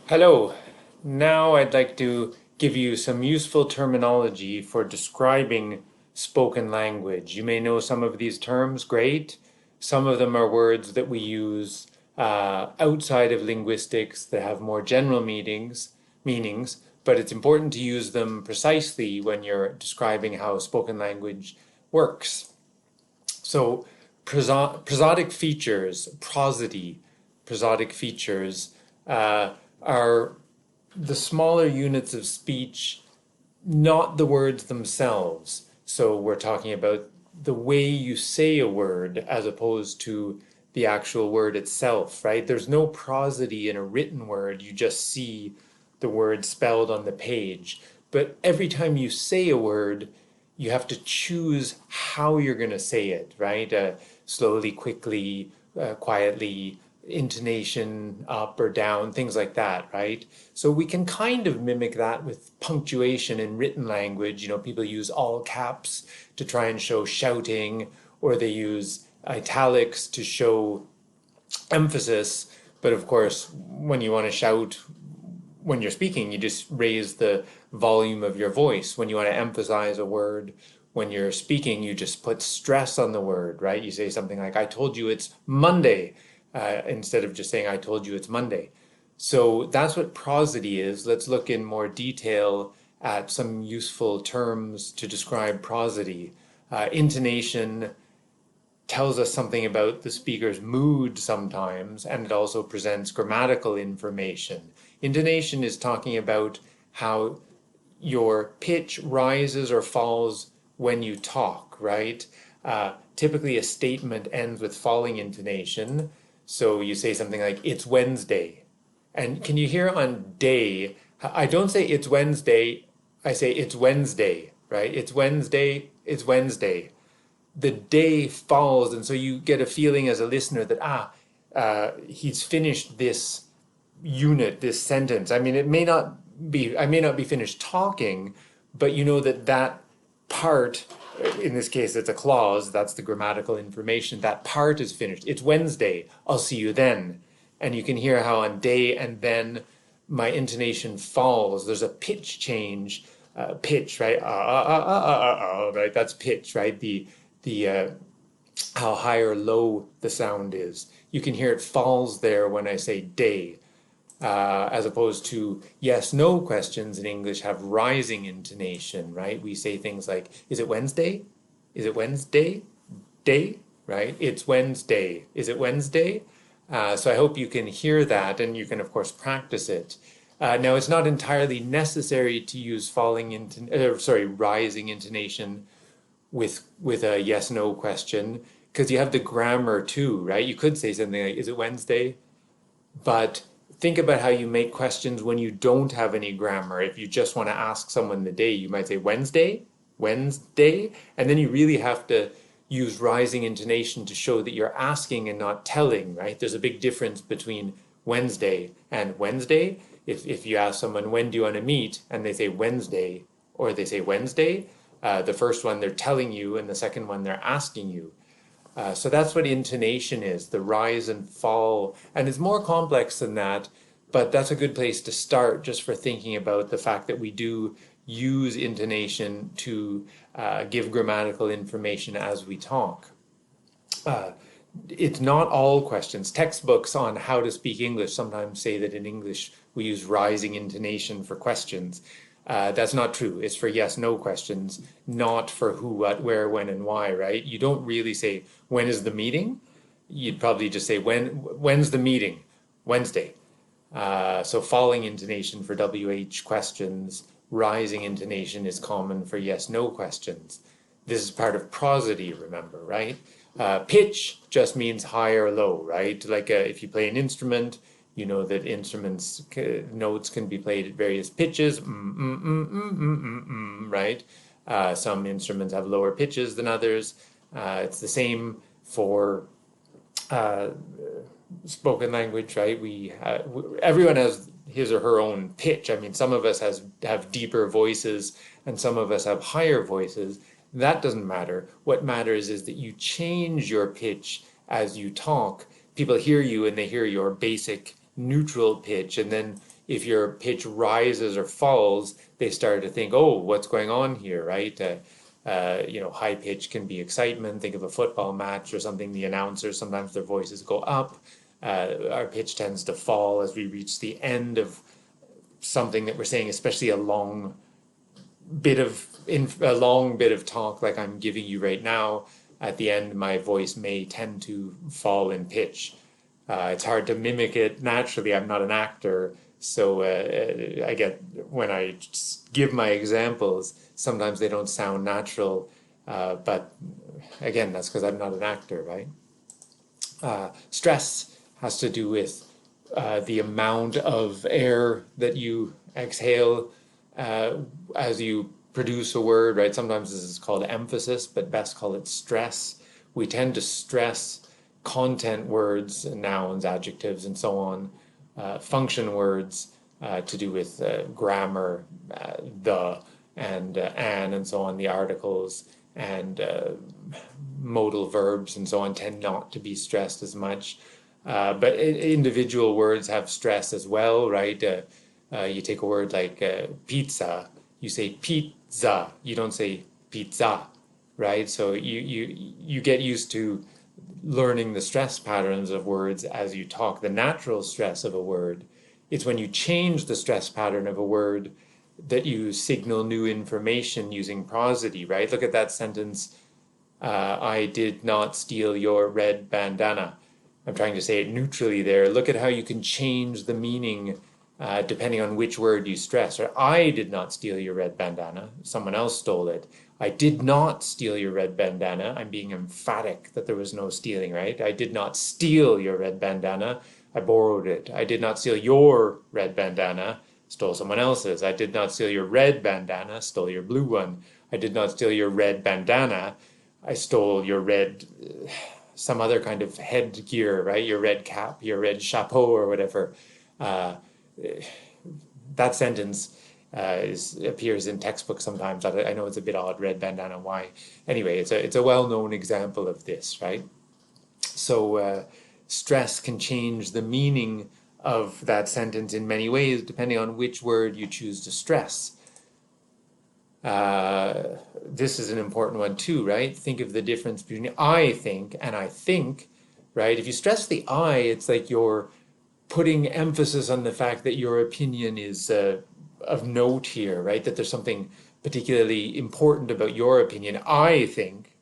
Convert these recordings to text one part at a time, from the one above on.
Hello. Now I'd like to give you some useful terminology for describing spoken language. You may know some of these terms, great. Some of them are words that we use outside of linguistics that have more general meanings, but it's important to use them precisely when you're describing how spoken language works. So, prosodic features, prosodic features, are the smaller units of speech, not the words themselves. So we're talking about the way you say a word as opposed to the actual word itself, right? There's no prosody in a written word. You just see the word spelled on the page. But every time you say a word, you have to choose how you're going to say it, right? Slowly, quickly, quietly, intonation up or down, things like that, right? So we can kind of mimic that with punctuation in written language. You know, people use all caps to try and show shouting, or they use italics to show emphasis. But of course, when you want to shout when you're speaking, you just raise the volume of your voice. When you want to emphasize a word, when you're speaking, you just put stress on the word, right? You say something like, I told you it's Monday, instead of just saying, I told you it's Monday. So that's what prosody is. Let's look in more detail at some useful terms to describe prosody. Intonation tells us something about the speaker's mood sometimes, and it also presents grammatical information. Intonation is talking about how your pitch rises or falls when you talk, right? Typically, a statement ends with falling intonation. So you say something like, it's Wednesday. And can you hear on day? I don't say it's Wednesday, I say it's Wednesday, right? It's Wednesday, it's Wednesday. The day falls, and so you get a feeling as a listener that he's finished this unit, this sentence. I mean, I may not be finished talking, but you know that that part, in this case, it's a clause. That's the grammatical information. That part is finished. It's Wednesday. I'll see you then. And you can hear how on day and then my intonation falls. There's a pitch change. Pitch, right? Right. That's pitch, right? The how high or low the sound is. You can hear it falls there when I say day, as opposed to yes, no questions in English have rising intonation, right? We say things like, is it Wednesday? Is it Wednesday? Day, right? It's Wednesday. Is it Wednesday? So I hope you can hear that, and you can, of course, practice it. Now, it's not entirely necessary to use rising intonation with a yes no question, because you have the grammar too, right? You could say something like, is it Wednesday? But think about how you make questions when you don't have any grammar. If you just want to ask someone the day, you might say Wednesday, Wednesday, and then you really have to use rising intonation to show that you're asking and not telling, right? There's a big difference between Wednesday and Wednesday. If you ask someone, when do you want to meet? And they say Wednesday, or they say Wednesday, the first one they're telling you, and the second one they're asking you. So that's what intonation is, the rise and fall. And it's more complex than that, but that's a good place to start just for thinking about the fact that we do use intonation to give grammatical information as we talk. Uh, it's not all questions. Textbooks on how to speak English sometimes say that in English we use rising intonation for questions. That's not true. It's for yes, no questions, not for who, what, where, when, and why, right? You don't really say, when is the meeting? You'd probably just say, when's the meeting? Wednesday. So falling intonation for WH questions, rising intonation is common for yes, no questions. This is part of prosody, remember, right? Pitch just means high or low, right? Like if you play an instrument, you know that notes can be played at various pitches, right? Some instruments have lower pitches than others. It's the same for uh, spoken language, right? Everyone has his or her own pitch. I mean, some of us have deeper voices, and some of us have higher voices. That doesn't matter. What matters is that you change your pitch as you talk. People hear you and they hear your basic neutral pitch, and then if your pitch rises or falls, they start to think, oh, what's going on here, right? High pitch can be excitement. Think of a football match or something. The announcers, sometimes their voices go up. Our pitch tends to fall as we reach the end of something that we're saying, especially a long bit of talk like I'm giving you right now. At the end, my voice may tend to fall in pitch. It's hard to mimic it naturally. I'm not an actor, so I get when I give my examples, sometimes they don't sound natural. But again, that's because I'm not an actor, right? Stress has to do with the amount of air that you exhale as you produce a word, right? Sometimes this is called emphasis, but best call it stress. We tend to stress content words, nouns, adjectives, and so on, function words to do with grammar, the, and an, and so on, the articles, and modal verbs, and so on, tend not to be stressed as much. But individual words have stress as well, right? You take a word like pizza, you say pizza, you don't say pizza, right? So you get used to learning the stress patterns of words as you talk. The natural stress of a word, it's when you change the stress pattern of a word that you signal new information using prosody, right? Look at that sentence, I did not steal your red bandana. I'm trying to say it neutrally there. Look at how you can change the meaning depending on which word you stress. Or I did not steal your red bandana. Someone else stole it. I did not steal your red bandana. I'm being emphatic that there was no stealing, right? I did not steal your red bandana. I borrowed it. I did not steal your red bandana. Stole someone else's. I did not steal your red bandana. Stole your blue one. I did not steal your red bandana. I stole your red, some other kind of headgear, right? Your red cap, your red chapeau, or whatever. That sentence appears in textbooks sometimes. I know it's a bit odd, red bandana, why? Anyway, it's a well-known example of this, right? So stress can change the meaning of that sentence in many ways, depending on which word you choose to stress. This is an important one too, right? Think of the difference between I think and I think, right? If you stress the I, it's like you're putting emphasis on the fact that your opinion is of note here, right? That there's something particularly important about your opinion, I think.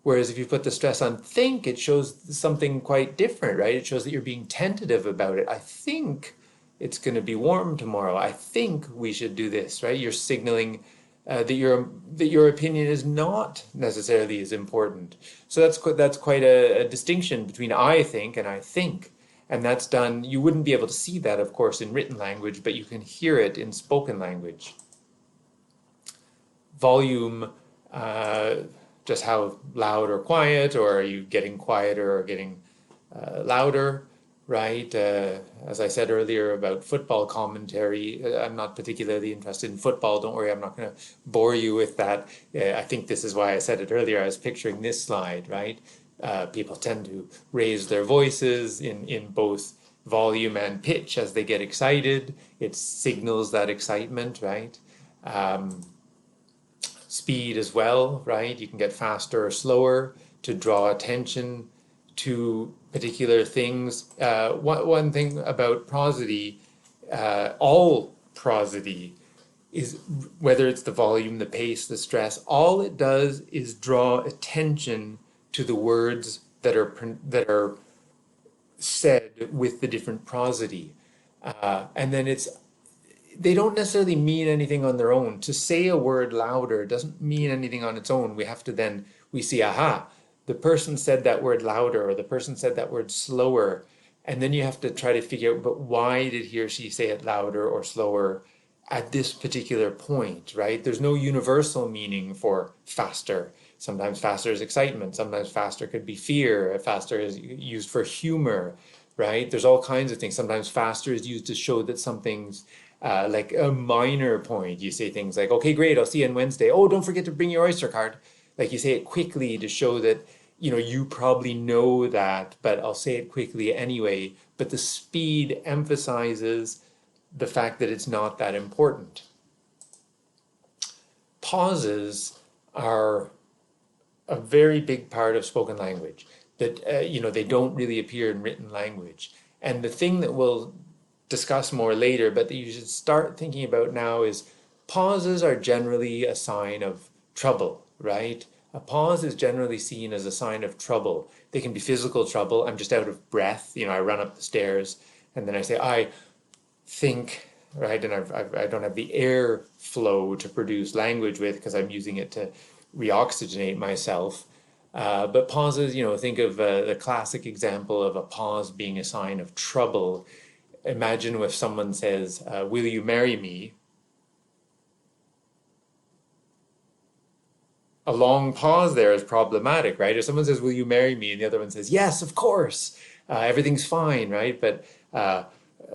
Whereas if you put the stress on think, it shows something quite different, right? It shows that you're being tentative about it. I think it's going to be warm tomorrow. I think we should do this, right? You're signaling that your opinion is not necessarily as important. So that's quite a distinction between I think and I think. And that's done, you wouldn't be able to see that, of course, in written language, but you can hear it in spoken language. Volume, just how loud or quiet, or are you getting quieter or getting louder, right? As I said earlier about football commentary, I'm not particularly interested in football. Don't worry, I'm not going to bore you with that. I think this is why I said it earlier. I was picturing this slide, right? People tend to raise their voices in both volume and pitch as they get excited. It signals that excitement, right? Speed as well, right? You can get faster or slower to draw attention to particular things. One thing about prosody, all prosody, is whether it's the volume, the pace, the stress, all it does is draw attention to the words that are said with the different prosody. And then they don't necessarily mean anything on their own. To say a word louder doesn't mean anything on its own. We see, aha, the person said that word louder, or the person said that word slower. And then you have to try to figure out, but why did he or she say it louder or slower at this particular point, right? There's no universal meaning for faster. Sometimes faster is excitement. Sometimes faster could be fear. Faster is used for humor, right? There's all kinds of things. Sometimes faster is used to show that something's like a minor point. You say things like, okay, great, I'll see you on Wednesday. Oh, don't forget to bring your Oyster card. Like you say it quickly to show that, you probably know that, but I'll say it quickly anyway. But the speed emphasizes the fact that it's not that important. Pauses are a very big part of spoken language that, they don't really appear in written language. And the thing that we'll discuss more later, but that you should start thinking about now is pauses are generally a sign of trouble, right? A pause is generally seen as a sign of trouble. They can be physical trouble. I'm just out of breath. I run up the stairs and then I say, I think, right? And I don't have the air flow to produce language with because I'm using it to reoxygenate myself. But pauses, think of the classic example of a pause being a sign of trouble. Imagine if someone says, will you marry me? A long pause there is problematic, right? If someone says, will you marry me? And the other one says, yes, of course, everything's fine, right? But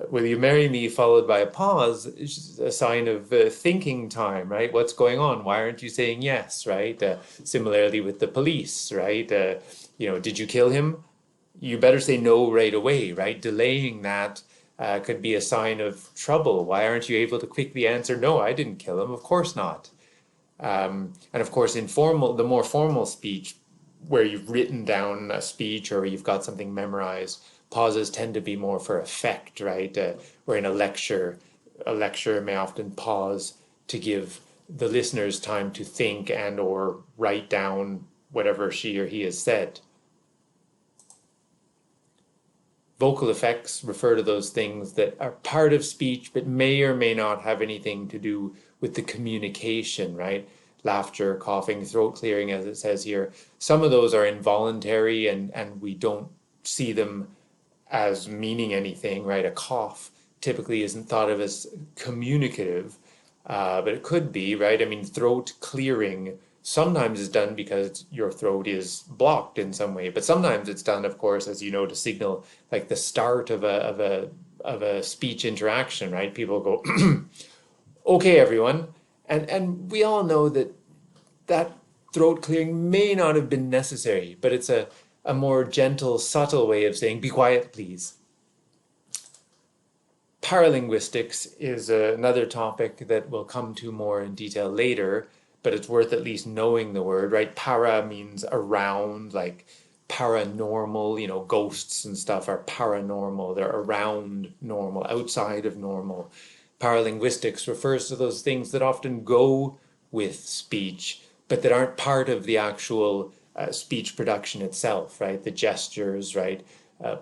will you marry me followed by a pause is a sign of thinking time, right? What's going on? Why aren't you saying yes, right? Similarly with the police, right? Did you kill him? You better say no right away, right? Delaying that could be a sign of trouble. Why aren't you able to quickly answer, no, I didn't kill him? Of course not. And of course, the more formal speech, where you've written down a speech or you've got something memorized, pauses tend to be more for effect, right? Where in a lecturer may often pause to give the listeners time to think and or write down whatever she or he has said. Vocal effects refer to those things that are part of speech but may or may not have anything to do with the communication, right? Laughter, coughing, throat clearing, as it says here. Some of those are involuntary and we don't see them as meaning anything, right? A cough typically isn't thought of as communicative, but it could be, right? I mean, throat clearing sometimes is done because your throat is blocked in some way, but sometimes it's done, of course, as you know, to signal like the start of a speech interaction, right? People go, okay, everyone, and we all know that throat clearing may not have been necessary, but it's a more gentle, subtle way of saying, be quiet, please. Paralinguistics is another topic that we'll come to more in detail later, but it's worth at least knowing the word, right? Para means around, like paranormal, ghosts and stuff are paranormal. They're around normal, outside of normal. Paralinguistics refers to those things that often go with speech, but that aren't part of the actual speech production itself, right? The gestures, right?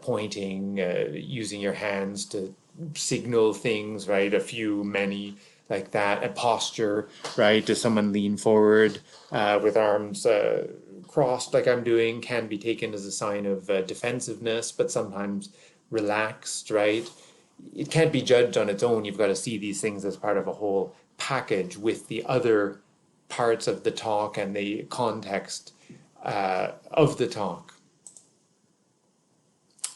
Pointing, using your hands to signal things, right? A few, many, like that. A posture, right? Does someone lean forward with arms crossed like I'm doing can be taken as a sign of defensiveness, but sometimes relaxed, right? It can't be judged on its own. You've got to see these things as part of a whole package with the other parts of the talk and the context of the talk.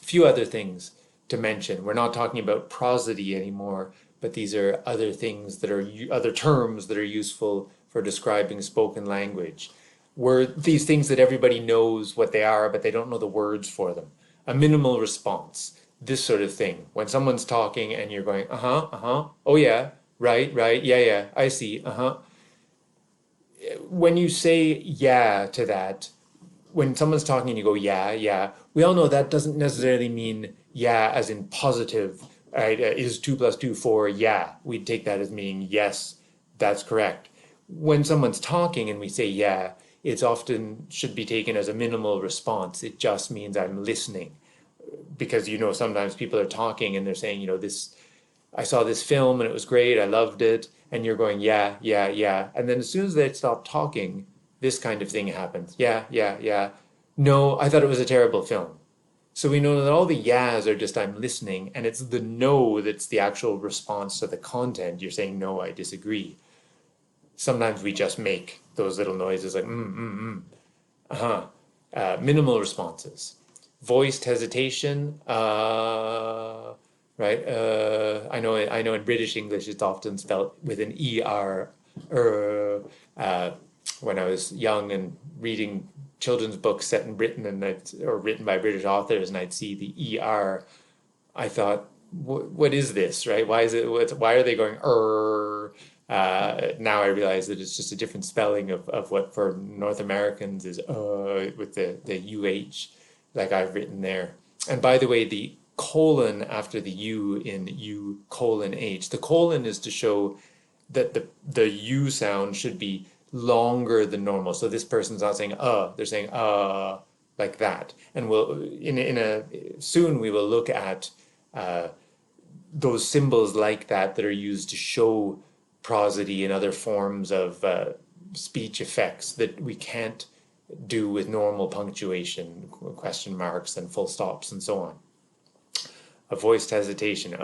A few other things to mention. We're not talking about prosody anymore, but these are other things that are other terms that are useful for describing spoken language. These things that everybody knows what they are, but they don't know the words for them. A minimal response, this sort of thing. When someone's talking and you're going, oh yeah, right, yeah, I see, When you say yeah to that, when someone's talking and you go, yeah, we all know that doesn't necessarily mean yeah as in positive, right? Is 2 + 2 4? Yeah. We'd take that as meaning yes, that's correct. When someone's talking and we say yeah, it's often should be taken as a minimal response. It just means I'm listening. Because, sometimes people are talking and they're saying, I saw this film and it was great, I loved it. And you're going, yeah. And then as soon as they stop talking, this kind of thing happens. Yeah. No, I thought it was a terrible film. So we know that all the yeahs are just I'm listening, and it's the no that's the actual response to the content. You're saying, no, I disagree. Sometimes we just make those little noises like, minimal responses. Voiced hesitation, right? I know in British English it's often spelled with an ER. When I was young and reading children's books set in Britain or written by British authors, and I'd see the ER, I thought, what is this, right? Why is it, why are they going, now I realize that it's just a different spelling of what for North Americans is, with the UH, like I've written there. And by the way, the colon after the U in U colon H, the colon is to show that the U sound should be longer than normal. So this person's not saying they're saying like that. And we'll in a soon we will look at those symbols like that are used to show prosody and other forms of speech effects that we can't do with normal punctuation, question marks and full stops and so on. A voiced hesitation,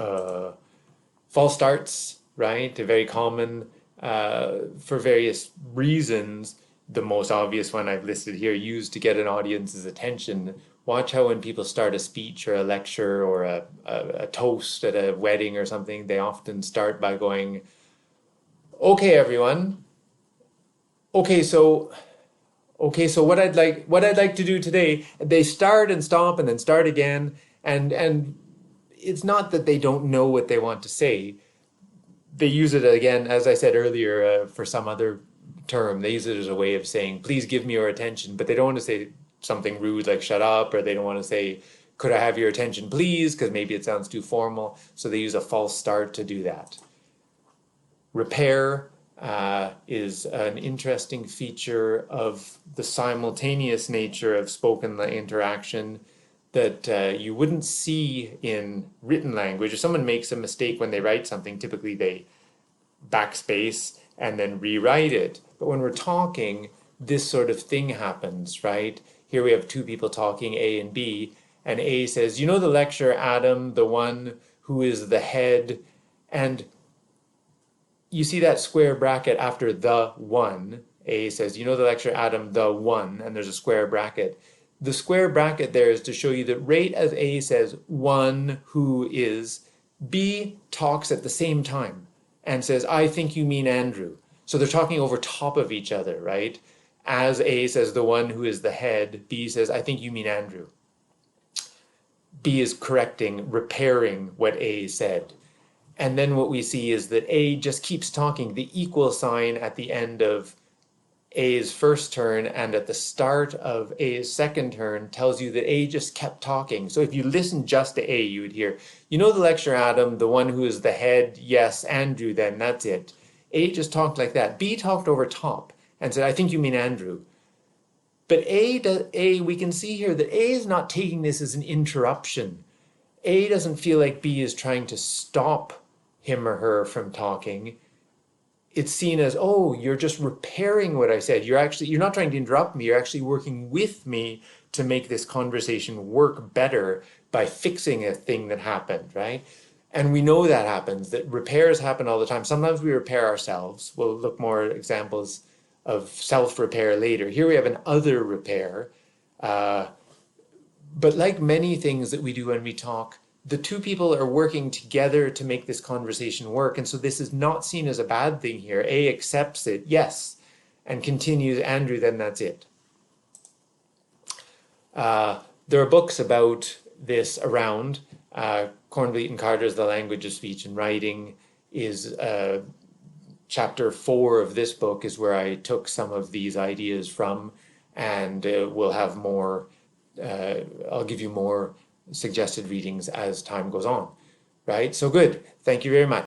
false starts, right? They're very common for various reasons. The most obvious one I've listed here, used to get an audience's attention. Watch how when people start a speech or a lecture or a toast at a wedding or something, they often start by going, okay, everyone. Okay, so what I'd like to do today, they start and stop and then start again. And it's not that they don't know what they want to say. They use it again, as I said earlier, for some other term. They use it as a way of saying, please give me your attention, but they don't want to say something rude like shut up, or they don't want to say, could I have your attention, please? Because maybe it sounds too formal. So they use a false start to do that. Repair is an interesting feature of the simultaneous nature of spoken interaction that you wouldn't see in written language. If someone makes a mistake when they write something, typically they backspace and then rewrite it. But when we're talking, this sort of thing happens, right? Here we have two people talking, A and B, and A says, you know the lecturer, Adam, the one who is the head, and you see that square bracket after the one. A says, you know the lecturer, Adam, the one, and there's a square bracket. The square bracket there is to show you that right as A says, one who is, B talks at the same time and says, I think you mean Andrew. So they're talking over top of each other, right? As A says, the one who is the head, B says, I think you mean Andrew. B is correcting, repairing what A said. And then what we see is that A just keeps talking. The equal sign at the end of A's first turn and at the start of A's second turn tells you that A just kept talking. So if you listen just to A, you would hear, you know the lecturer, Adam, the one who is the head, yes, Andrew, then that's it. A just talked like that. B talked over top and said, I think you mean Andrew. But we can see here that A is not taking this as an interruption. A doesn't feel like B is trying to stop him or her from talking. It's seen as, oh, you're just repairing what I said. You're not trying to interrupt me. You're actually working with me to make this conversation work better by fixing a thing that happened, right? And we know that happens, that repairs happen all the time. Sometimes we repair ourselves. We'll look more examples of self-repair later. Here we have an other repair. But like many things that we do when we talk, the two people are working together to make this conversation work. And so this is not seen as a bad thing here. A accepts it, yes, and continues, Andrew, then that's it. There are books about this around. Cornbleet and Carter's The Language of Speech and Writing is chapter 4 of this book is where I took some of these ideas from, and we'll have more, I'll give you more suggested readings as time goes on, right? So good. Thank you very much.